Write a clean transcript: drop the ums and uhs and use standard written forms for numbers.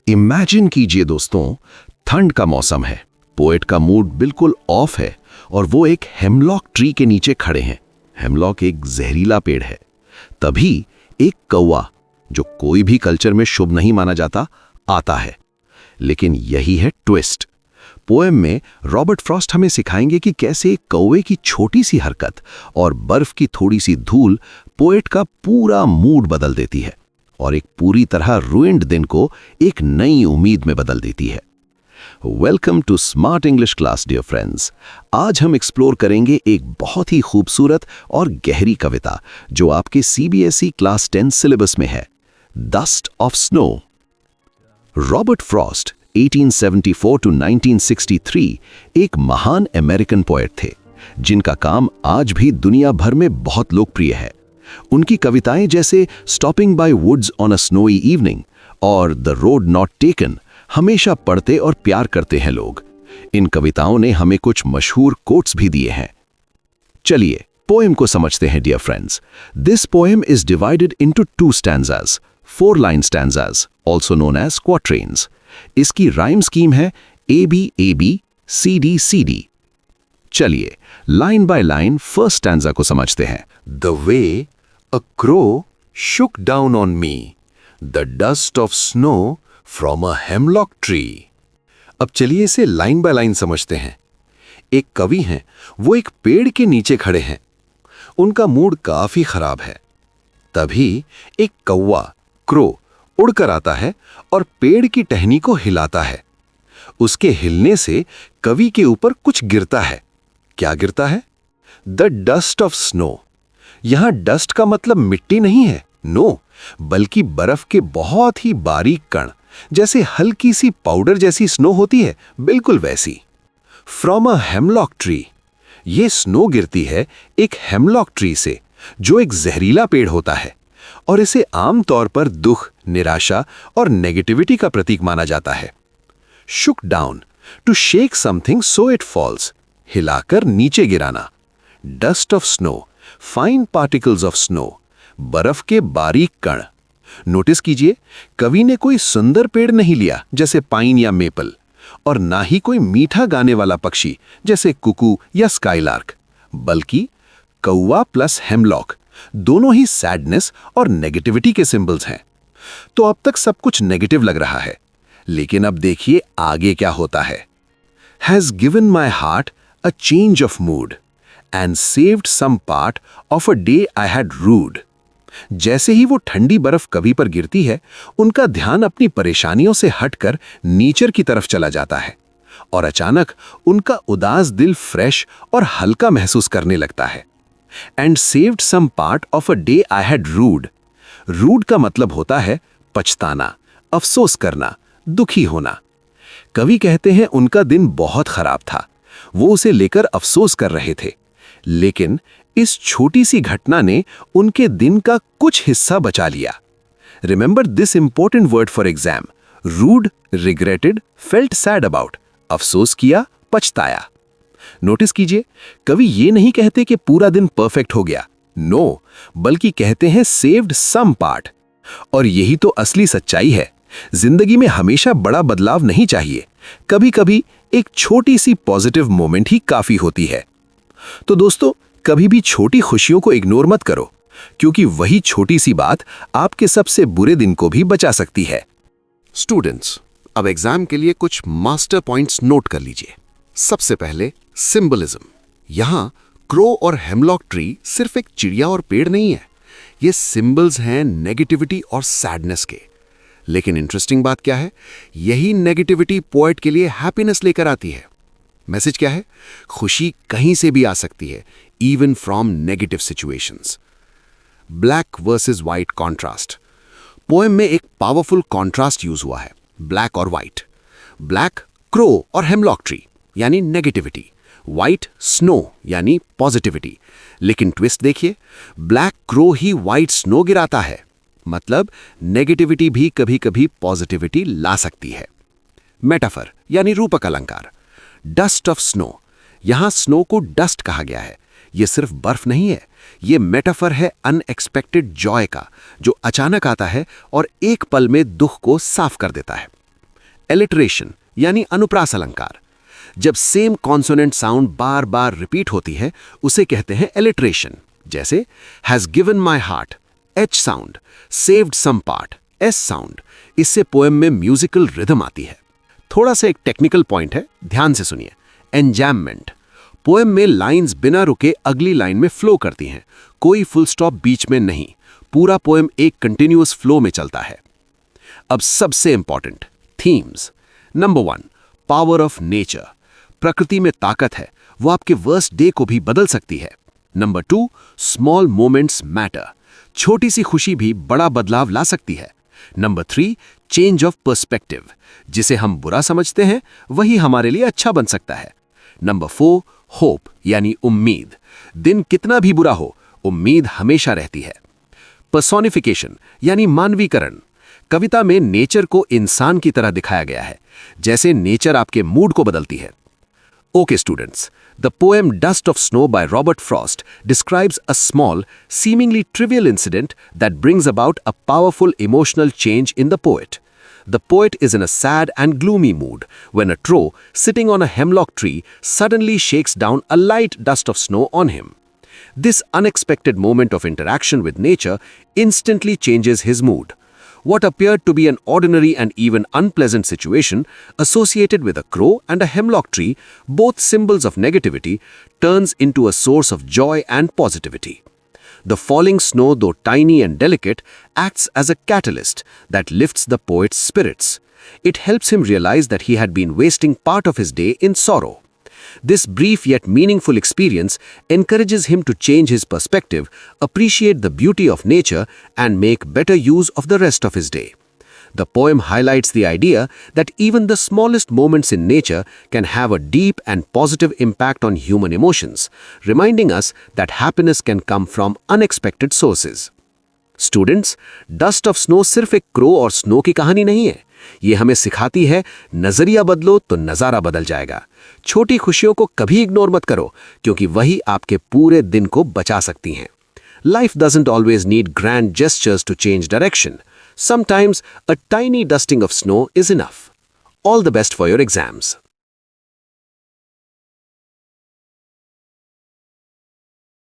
Imagine कीजिए दोस्तों, ठंड का मौसम है, पोएट का मूड बिल्कुल ऑफ है और वो एक हेमलॉक ट्री के नीचे खड़े हैं। हेमलॉक एक जहरीला पेड़ है। तभी एक कौवा, जो कोई भी कल्चर में शुभ नहीं माना जाता, आता है। लेकिन यही है ट्विस्ट। पोएम में रॉबर्ट फ्रॉस्ट हमें सिखाएंगे कि कैसे एक कौवे की छोटी सी हरकत और बर्फ की थोड़ी सी धूल पोएट का पूरा मूड बदल देती है और एक पूरी तरह रूइंड दिन को एक नई उम्मीद में बदल देती है। Welcome to smart English class dear friends. आज हम एक्सप्लोर करेंगे एक बहुत ही खूबसूरत और गहरी कविता जो आपके CBSE क्लास 10 सिलेबस में है, dust of snow. Robert Frost 1874 to 1963 एक महान अमेरिकन पोएट थे जिनका काम आज भी दुनिया भर में बहुत लोकप्रिय है। उनकी कविताएं जैसे stopping by woods on a snowy evening और द रोड नॉट टेकन हमेशा पढ़ते और प्यार करते हैं लोग। इन कविताओं ने हमें कुछ मशहूर कोट्स भी दिए हैं। चलिए पोएम को समझते हैं dear friends. This poem is divided into 2 stanzas, 4 line stanzas, also known as quatrains. इसकी राइम स्कीम है AB AB CD CD। चलिए line by line first stanza को समझते हैं। The way a crow shook down on me, the dust of snow from a hemlock tree। अब चलिए इसे line by line समझते हैं। एक कवि हैं, वो एक पेड़ के नीचे खड़े हैं। उनका मूड काफी खराब है। तभी एक कौवा, क्रो, उड़कर आता है और पेड़ की टहनी को हिलाता है। उसके हिलने से कवि के ऊपर कुछ गिरता है। क्या गिरता है? The dust of snow. यहां डस्ट का मतलब मिट्टी नहीं है, नो, बल्कि बर्फ के बहुत ही बारीक कण, जैसे हल्की सी पाउडर जैसी स्नो होती है, बिल्कुल वैसी। From a hemlock tree. ये स्नो गिरती है एक हेमलॉक ट्री से, जो एक जहरीला पेड़ होता है और इसे आमतौर पर दुख, निराशा और नेगेटिविटी का प्रतीक माना जाता है। Shook down, to shake something so it falls, हिलाकर नीचे गिराना। Dust of snow, fine particles of snow, बर्फ के बारीक कण। नोटिस कीजिए, कवि ने कोई सुंदर पेड़ नहीं लिया जैसे पाइन या मेपल, और ना ही कोई मीठा गाने वाला पक्षी जैसे कुकू या स्काईलार्क, बल्कि कौवा प्लस हेमलॉक, दोनों ही सैडनेस और नेगेटिविटी के सिंबल्स हैं। तो अब तक सब कुछ नेगेटिव लग रहा है, लेकिन अब देखिए आगे क्या होता है। Has given my heart a change of mood and saved some part of a day I had rued. जैसे ही वो ठंडी बर्फ कवि पर गिरती है, उनका ध्यान अपनी परेशानियों से हटकर नेचर की तरफ चला जाता है और अचानक उनका उदास दिल फ्रेश और हल्का महसूस करने लगता है। And saved some part of a day I had rued. Rued का मतलब होता है पछताना, अफसोस करना, दुखी होना। कवि कहते हैं उनका दिन बहुत खराब था, वो उसे लेकर अफसोस कर रहे थे, लेकिन इस छोटी सी घटना ने उनके दिन का कुछ हिस्सा बचा लिया। Remember this important word for exam. Rued, regretted, felt sad about, अफसोस किया, पछताया। नोटिस कीजिए, कवि ये नहीं कहते कि पूरा दिन परफेक्ट हो गया, नो, बल्कि कहते हैं सेव्ड सम पार्ट। और यही तो असली सच्चाई है। जिंदगी में हमेशा बड़ा बदलाव नहीं चाहिए, कभी कभी एक छोटी सी पॉजिटिव मोमेंट ही काफी होती है। तो दोस्तों, कभी भी छोटी खुशियों को इग्नोर मत करो, क्योंकि वही छोटी सी बात आपके सबसे बुरे दिन को भी बचा सकती है। स्टूडेंट्स, अब एग्जाम के लिए कुछ मास्टर पॉइंट्स नोट कर लीजिए। सबसे पहले सिंबलिज्म। यहां क्रो और हेमलॉक ट्री सिर्फ एक चिड़िया और पेड़ नहीं है, ये सिंबल्स हैं नेगेटिविटी और सैडनेस के। लेकिन इंटरेस्टिंग बात क्या है, यही नेगेटिविटी पोएट के लिए हैप्पीनेस लेकर आती है। मैसेज क्या है? खुशी कहीं से भी आ सकती है, even from negative situations. Black versus white contrast. Poem में एक पावरफुल कॉन्ट्रास्ट यूज हुआ है, ब्लैक और व्हाइट। ब्लैक क्रो और हेमलॉक ट्री यानी नेगेटिविटी, व्हाइट स्नो यानी पॉजिटिविटी। लेकिन ट्विस्ट देखिए, ब्लैक क्रो ही व्हाइट स्नो गिराता है, मतलब नेगेटिविटी भी कभी कभी पॉजिटिविटी ला सकती है। मेटाफर यानी रूपक अलंकार। डस्ट ऑफ स्नो, यहां स्नो को डस्ट कहा गया है। यह सिर्फ बर्फ नहीं है, यह मेटाफर है अनएक्सपेक्टेड जॉय का, जो अचानक आता है और एक पल में दुख को साफ कर देता है। एलिटरेशन यानी अनुप्रास अलंकार। जब सेम कॉन्सोनेंट साउंड बार बार रिपीट होती है उसे कहते हैं एलिटरेशन। जैसे has given my heart, H sound, saved some part, S sound. इससे पोएम में म्यूजिकल रिदम आती है। थोड़ा सा एक टेक्निकल पॉइंट है, ध्यान से सुनिए। एंजैममेंट, पोएम में लाइंस बिना रुके अगली लाइन में फ्लो करती हैं, कोई फुल स्टॉप बीच में नहीं, पूरा पोएम एक कंटिन्यूअस फ्लो में चलता है। अब सबसे important themes. Number 1, power of nature. प्रकृति में ताकत है, वो आपके वर्स्ट डे को भी बदल सकती है। Number 2, small moments matter. छोटी सी खुशी भी बड़ा बदलाव ला सकती है। Number 3, change of perspective. जिसे हम बुरा समझते हैं वही हमारे लिए अच्छा बन सकता है। नंबर 4, होप यानी उम्मीद। दिन कितना भी बुरा हो, उम्मीद हमेशा रहती है। पर्सोनिफिकेशन यानी मानवीकरण। कविता में नेचर को इंसान की तरह दिखाया गया है, जैसे नेचर आपके मूड को बदलती है। Okay, students, the poem Dust of Snow by Robert Frost describes a small, seemingly trivial incident that brings about a powerful emotional change in the poet. The poet is in a sad and gloomy mood when a crow sitting on a hemlock tree suddenly shakes down a light dust of snow on him. This unexpected moment of interaction with nature instantly changes his mood. What appeared to be an ordinary and even unpleasant situation associated with a crow and a hemlock tree, both symbols of negativity, turns into a source of joy and positivity. The falling snow, though tiny and delicate, acts as a catalyst that lifts the poet's spirits. It helps him realize that he had been wasting part of his day in sorrow. This brief yet meaningful experience encourages him to change his perspective, appreciate the beauty of nature, and make better use of the rest of his day. The poem highlights the idea that even the smallest moments in nature can have a deep and positive impact on human emotions, reminding us that happiness can come from unexpected sources. Students, dust of snow सिर्फ एक crow और snow की कहानी नहीं है। ये हमें सिखाती है नजरिया बदलो तो नजारा बदल जाएगा। छोटी खुशियों को कभी इग्नोर मत करो, क्योंकि वही आपके पूरे दिन को बचा सकती हैं। Life doesn't always need grand gestures to change direction. Sometimes a tiny dusting of snow is enough. All the best for your exams.